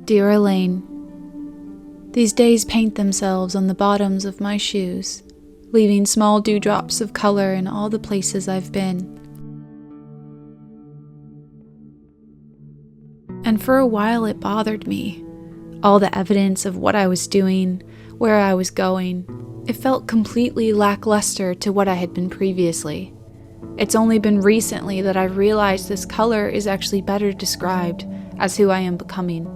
Dear Elaine, these days paint themselves on the bottoms of my shoes, leaving small dewdrops of color in all the places I've been. And for a while it bothered me. All the evidence of what I was doing, where I was going, it felt completely lackluster to what I had been previously. It's only been recently that I've realized this color is actually better described as who I am becoming.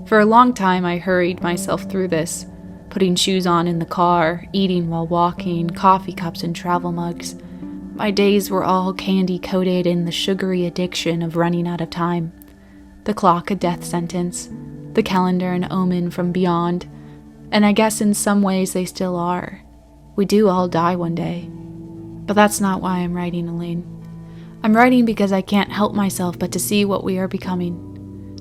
For a long time I hurried myself through this, putting shoes on in the car, eating while walking, coffee cups and travel mugs. My days were all candy-coated in the sugary addiction of running out of time. The clock a death sentence, the calendar an omen from beyond, and I guess in some ways they still are. We do all die one day. But that's not why I'm writing, Elaine. I'm writing because I can't help myself but to see what we are becoming.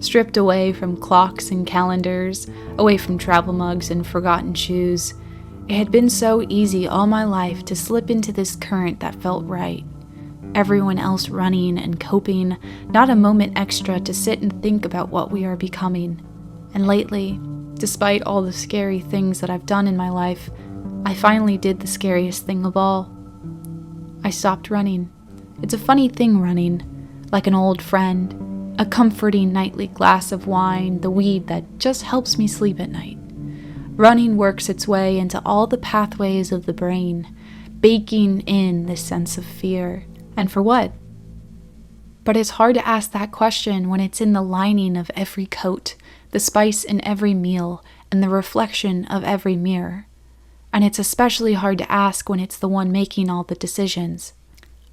Stripped away from clocks and calendars, away from travel mugs and forgotten shoes, it had been so easy all my life to slip into this current that felt right. Everyone else running and coping, not a moment extra to sit and think about what we are becoming. And lately, despite all the scary things that I've done in my life, I finally did the scariest thing of all. I stopped running. It's a funny thing, running, like an old friend, a comforting nightly glass of wine, the weed that just helps me sleep at night. Running works its way into all the pathways of the brain, baking in this sense of fear. And for what? But it's hard to ask that question when it's in the lining of every coat, the spice in every meal, and the reflection of every mirror. And it's especially hard to ask when it's the one making all the decisions.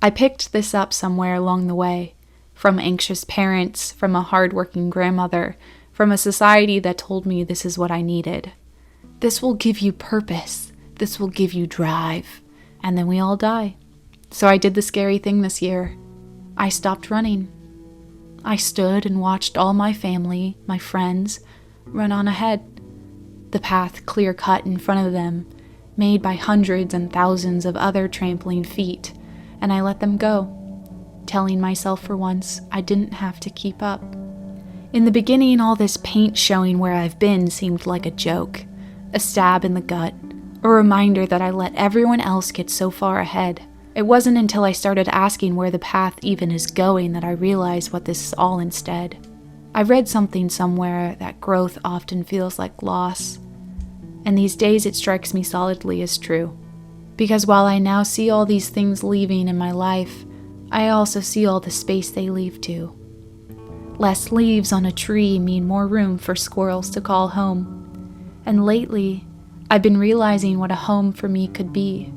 I picked this up somewhere along the way, from anxious parents, from a hard-working grandmother, from a society that told me this is what I needed. This will give you purpose. This will give you drive. And then we all die. So I did the scary thing this year. I stopped running. I stood and watched all my family, my friends, run on ahead. The path clear-cut in front of them, made by hundreds and thousands of other trampling feet, and I let them go, telling myself for once I didn't have to keep up. In the beginning, all this paint showing where I've been seemed like a joke, a stab in the gut, a reminder that I let everyone else get so far ahead. It wasn't until I started asking where the path even is going that I realized what this is all instead. I read something somewhere that growth often feels like loss. And these days it strikes me solidly as true. Because while I now see all these things leaving in my life, I also see all the space they leave too. Less leaves on a tree mean more room for squirrels to call home. And lately, I've been realizing what a home for me could be.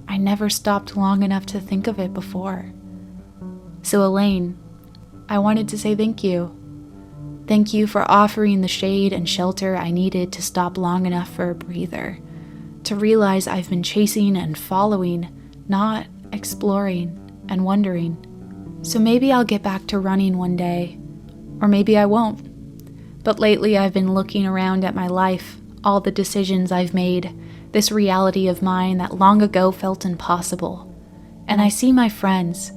I never stopped long enough to think of it before. So Elaine, I wanted to say thank you. Thank you for offering the shade and shelter I needed to stop long enough for a breather, to realize I've been chasing and following, not exploring and wondering. So maybe I'll get back to running one day, or maybe I won't. But lately I've been looking around at my life, all the decisions I've made, this reality of mine that long ago felt impossible. And I see my friends,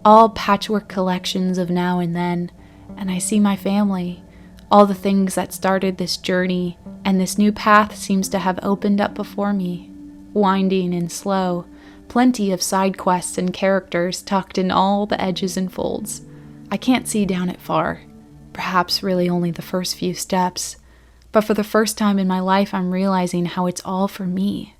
all patchwork collections of now and then, and I see my family, all the things that started this journey, and this new path seems to have opened up before me, winding and slow, plenty of side quests and characters tucked in all the edges and folds. I can't see down it far, perhaps really only the first few steps, but for the first time in my life I'm realizing how it's all for me.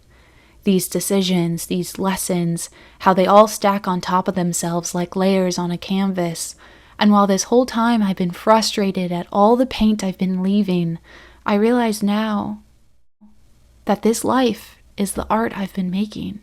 These decisions, these lessons, how they all stack on top of themselves like layers on a canvas. And while this whole time I've been frustrated at all the paint I've been leaving, I realize now that this life is the art I've been making.